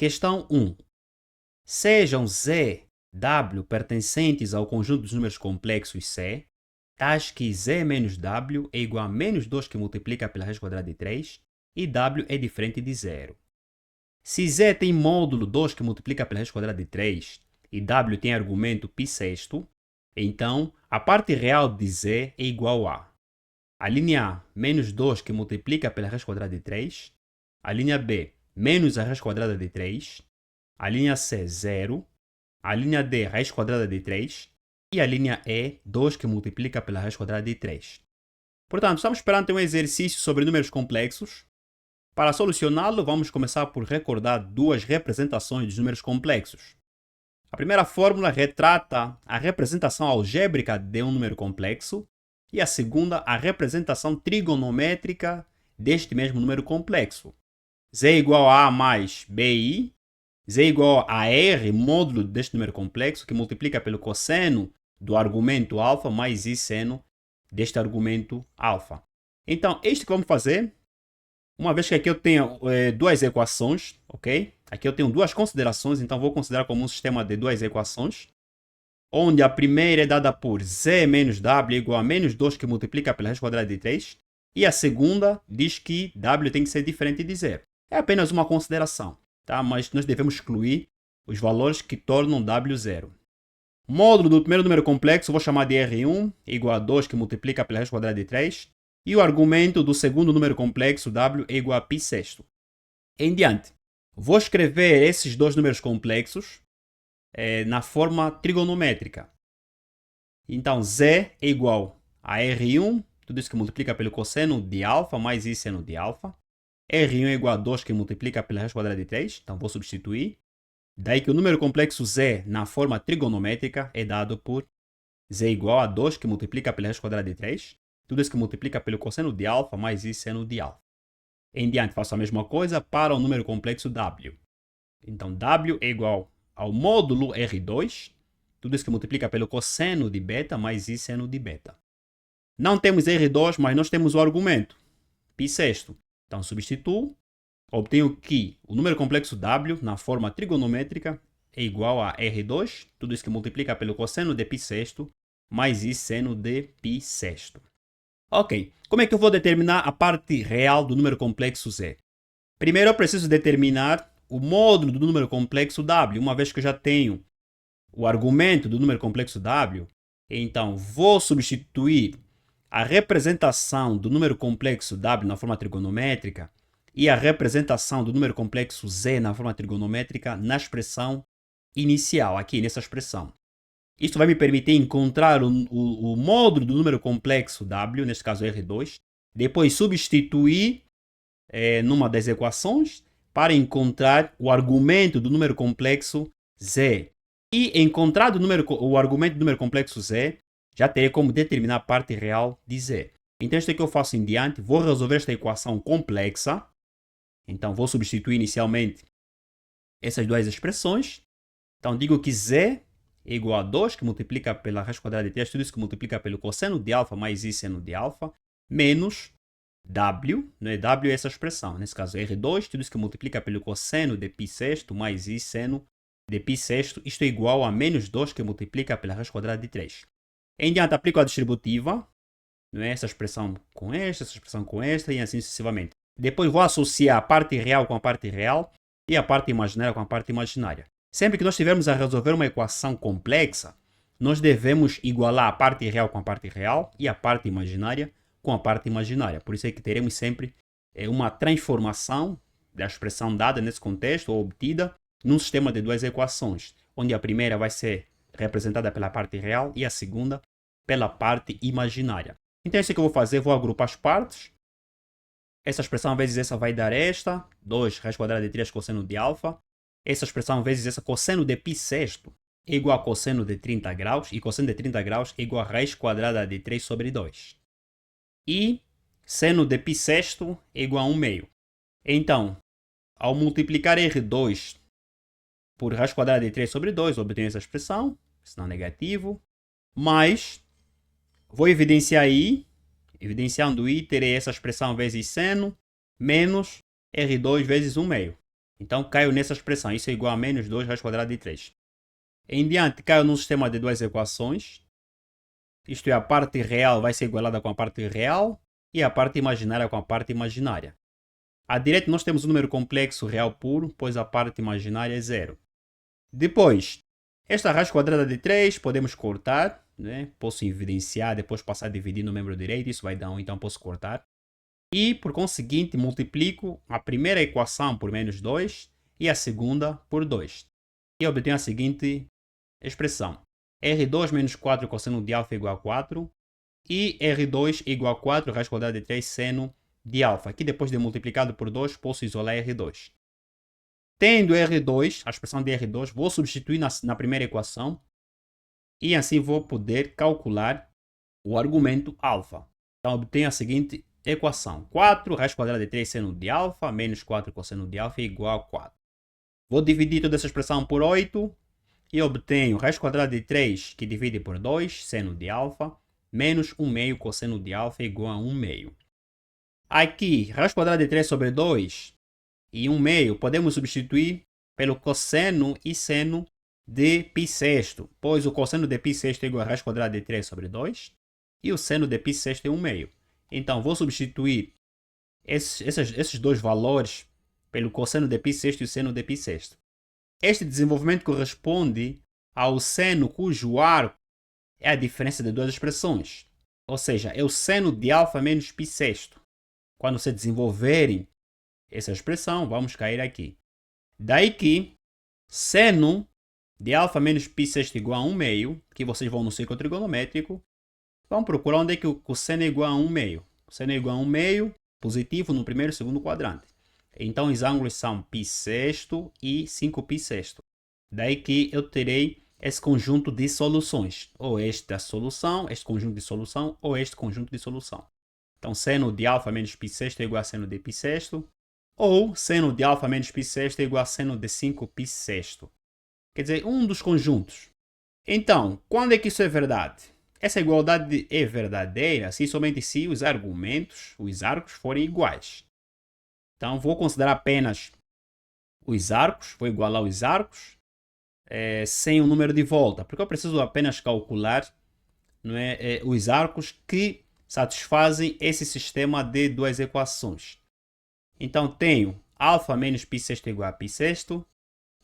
Questão 1. Sejam Z, W pertencentes ao conjunto dos números complexos C, tais que Z menos W é igual a menos 2 que multiplica pela raiz quadrada de 3 e W é diferente de zero. Se Z tem módulo 2 que multiplica pela raiz quadrada de 3 e W tem argumento π sexto, então a parte real de Z é igual a linha A, menos 2 que multiplica pela raiz quadrada de 3, a linha B, menos a raiz quadrada de 3, a linha C, 0, a linha D, raiz quadrada de 3 e a linha E, 2 que multiplica pela raiz quadrada de 3. Portanto, estamos perante um exercício sobre números complexos. Para solucioná-lo, vamos começar por recordar duas representações dos números complexos. A primeira fórmula retrata a representação algébrica de um número complexo e a segunda, a representação trigonométrica deste mesmo número complexo. Z é igual a mais BI, Z é igual a R, módulo deste número complexo, que multiplica pelo cosseno do argumento alfa mais I seno deste argumento alfa. Então, isto que vamos fazer, uma vez que aqui eu tenho duas equações, ok? Aqui eu tenho duas considerações, então vou considerar como um sistema de duas equações, onde a primeira é dada por Z menos W igual a menos 2 que multiplica pela raiz quadrada de 3, e a segunda diz que W tem que ser diferente de zero. É apenas uma consideração, tá? Mas nós devemos excluir os valores que tornam W zero. Módulo do primeiro número complexo, vou chamar de R1, igual a 2 que multiplica pela raiz quadrada de 3, e o argumento do segundo número complexo, W, é igual a π sexto. Em diante, vou escrever esses dois números complexos na forma trigonométrica. Então, Z é igual a R1, tudo isso que multiplica pelo cosseno de alfa, mais I seno de alfa. R1 é igual a 2 que multiplica pela raiz quadrada de 3, então vou substituir. Daí que o número complexo Z, na forma trigonométrica, é dado por Z igual a 2 que multiplica pela raiz quadrada de 3. Tudo isso que multiplica pelo cosseno de alfa mais I seno de alfa. Em diante, faço a mesma coisa para o número complexo W. Então, W é igual ao módulo R2. Tudo isso que multiplica pelo cosseno de beta mais I seno de beta. Não temos R2, mas nós temos o argumento π sexto. Então, substituo. Obtenho que o número complexo W, na forma trigonométrica, é igual a R2. Tudo isso que multiplica pelo cosseno de π sexto mais I seno de π sexto. Ok, como é que eu vou determinar a parte real do número complexo Z? Primeiro eu preciso determinar o módulo do número complexo W, uma vez que eu já tenho o argumento do número complexo W, então vou substituir a representação do número complexo W na forma trigonométrica e a representação do número complexo Z na forma trigonométrica na expressão inicial, aqui nessa expressão. Isto vai me permitir encontrar o módulo do número complexo W, neste caso R2, depois substituir numa das equações para encontrar o argumento do número complexo Z. E encontrado o argumento do número complexo Z, já terei como determinar a parte real de Z. Então, isto é que eu faço em diante. Vou resolver esta equação complexa. Então, vou substituir inicialmente essas duas expressões. Então, digo que Z é igual a 2, que multiplica pela raiz quadrada de 3, tudo isso que multiplica pelo cosseno de alfa mais I seno de alfa, menos W, né? W é essa expressão, nesse caso R2, tudo isso que multiplica pelo cosseno de π sexto mais I seno de π sexto, isto é igual a menos 2 que multiplica pela raiz quadrada de 3. Em diante, aplico a distributiva, não é? Essa expressão com esta, essa expressão com esta e assim sucessivamente. Depois vou associar a parte real com a parte real e a parte imaginária com a parte imaginária. Sempre que nós tivermos a resolver uma equação complexa, nós devemos igualar a parte real com a parte real e a parte imaginária com a parte imaginária. Por isso é que teremos sempre uma transformação da expressão dada nesse contexto ou obtida num sistema de duas equações, onde a primeira vai ser representada pela parte real e a segunda pela parte imaginária. Então, isso que eu vou fazer, vou agrupar as partes. Essa expressão vezes essa vai dar esta, 2 raiz quadrada de 3 cosseno de alfa. Essa expressão vezes essa cosseno de π sexto é igual a cosseno de 30 graus, e cosseno de 30 graus é igual a raiz quadrada de 3 sobre 2. E seno de π sexto é igual a 1 meio. Então, ao multiplicar R2 por raiz quadrada de 3 sobre 2, obtenho essa expressão, sinal negativo, mas vou evidenciar I, evidenciando I, terei essa expressão vezes seno, menos R2 vezes 1 meio. Então caio nessa expressão. Isso é igual a menos 2 raiz quadrada de 3. Em diante, caio num sistema de duas equações. Isto é, a parte real vai ser igualada com a parte real e a parte imaginária com a parte imaginária. À direita nós temos o número complexo real puro, pois a parte imaginária é zero. Depois, esta raiz quadrada de 3 podemos cortar, né? Posso evidenciar, depois passar a dividir no membro direito, isso vai dar 1, então posso cortar. E, por conseguinte, multiplico a primeira equação por menos 2 e a segunda por 2. E obtenho a seguinte expressão. R2 menos 4 cosseno de alfa igual a 4 e R2 igual a 4 raiz quadrada de 3 seno de alfa. Aqui, depois de multiplicado por 2, posso isolar R2. Tendo R2, a expressão de R2, vou substituir na primeira equação e assim vou poder calcular o argumento alfa. Então, obtenho a seguinte equação. 4 raiz quadrada de 3 seno de alfa menos 4 cosseno de alfa é igual a 4. Vou dividir toda essa expressão por 8 e obtenho raiz quadrada de 3 que divide por 2 seno de alfa menos 1 meio cosseno de alfa é igual a 1 meio. Aqui, raiz quadrada de 3 sobre 2 e 1 meio podemos substituir pelo cosseno e seno de π sexto, pois o cosseno de π sexto é igual a raiz quadrada de 3 sobre 2 e o seno de π sexto é 1 meio. Então, vou substituir esses dois valores pelo cosseno de π sexto e o seno de π sexto. Este desenvolvimento corresponde ao seno cujo arco é a diferença de duas expressões. Ou seja, é o seno de alfa menos π sexto. Quando se desenvolverem essa expressão, vamos cair aqui. Daí que seno de alfa menos π sexto igual a 1 meio, que vocês vão no círculo trigonométrico, vão procurar onde é que o seno é igual a 1 meio. O seno é igual a 1 meio, positivo no primeiro e segundo quadrante. Então, os ângulos são π sexto e 5π sexto. Daí que eu terei esse conjunto de soluções. Ou esta solução, este conjunto de solução, ou este conjunto de solução. Então, seno de alfa menos π sexto é igual a seno de π sexto. Ou seno de alfa menos π sexto é igual a seno de 5π sexto. Quer dizer, um dos conjuntos. Então, quando é que isso é verdade? Essa igualdade é verdadeira se somente se os argumentos, os arcos, forem iguais. Então, vou considerar apenas os arcos, vou igualar os arcos sem o número de volta, porque eu preciso apenas calcular os arcos que satisfazem esse sistema de duas equações. Então, tenho alfa menos π sexto igual a π sexto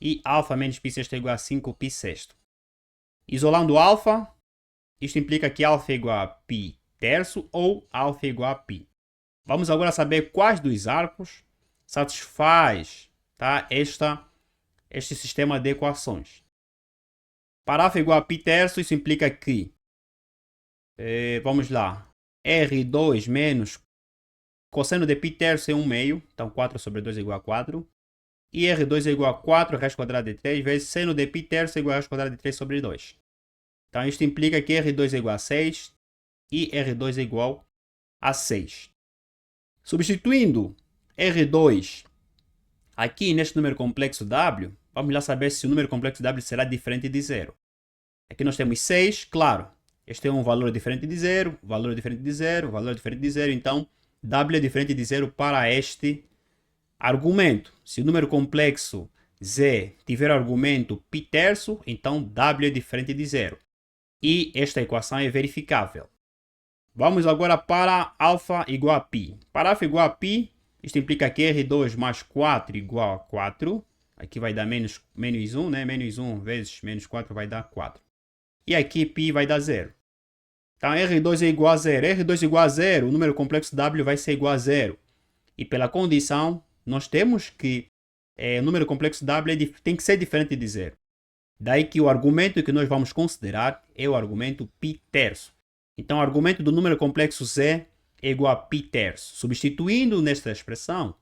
e alfa menos π sexto igual a 5π sexto. Isolando alfa, isto implica que alfa é igual a π terço ou alfa é igual a π. Vamos agora saber quais dos arcos satisfaz este sistema de equações. Para alfa igual a π terço, isso implica que, vamos lá, R2 menos cosseno de π terço é 1 meio, então 4 sobre 2 é igual a 4. E R2 é igual a 4 raiz quadrada de 3 vezes seno de π terço é igual a raiz quadrada de 3 sobre 2. Então, isto implica que R2 é igual a 6 e R2 é igual a 6. Substituindo R2 aqui neste número complexo W, vamos lá saber se o número complexo W será diferente de zero. Aqui nós temos 6, claro. Este é um valor diferente de zero, valor diferente de zero, valor diferente de zero. Então, W é diferente de zero para este argumento. Se o número complexo Z tiver argumento π terço, então W é diferente de zero. E esta equação é verificável. Vamos agora para alfa igual a π. Para alfa igual a π, isto implica que R2 mais 4 igual a 4. Aqui vai dar menos 1, né? Menos 1 vezes menos 4 vai dar 4. E aqui π vai dar 0. Então, R2 é igual a 0. R2 igual a 0, o número complexo W vai ser igual a 0. E pela condição, nós temos que o número complexo W tem que ser diferente de 0. Daí que o argumento que nós vamos considerar é o argumento π terço. Então, o argumento do número complexo Z é igual a π terço. Substituindo nesta expressão,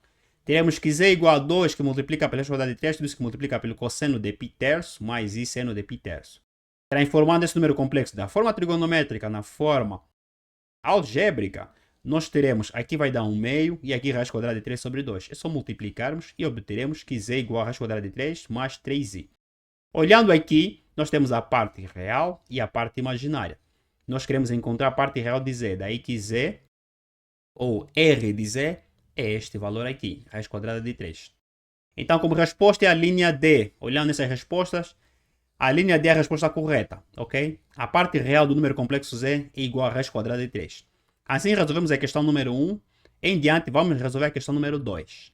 teremos que Z é igual a 2 que multiplica pela quadrada de 3, tudo isso que multiplica pelo cosseno de π terço, mais I seno de π terço. Transformando esse número complexo da forma trigonométrica na forma algébrica, nós teremos, aqui vai dar 1 meio e aqui raiz quadrada de 3 sobre 2. É só multiplicarmos e obteremos que Z é igual a raiz quadrada de 3 mais 3i. Olhando aqui, nós temos a parte real e a parte imaginária. Nós queremos encontrar a parte real de Z, daí que Z, ou R de Z, é este valor aqui, raiz quadrada de 3. Então, como resposta é a linha D. Olhando essas respostas, a linha D é a resposta correta, ok? A parte real do número complexo Z é igual a raiz quadrada de 3. Assim resolvemos a questão número 1. Em diante, vamos resolver a questão número 2.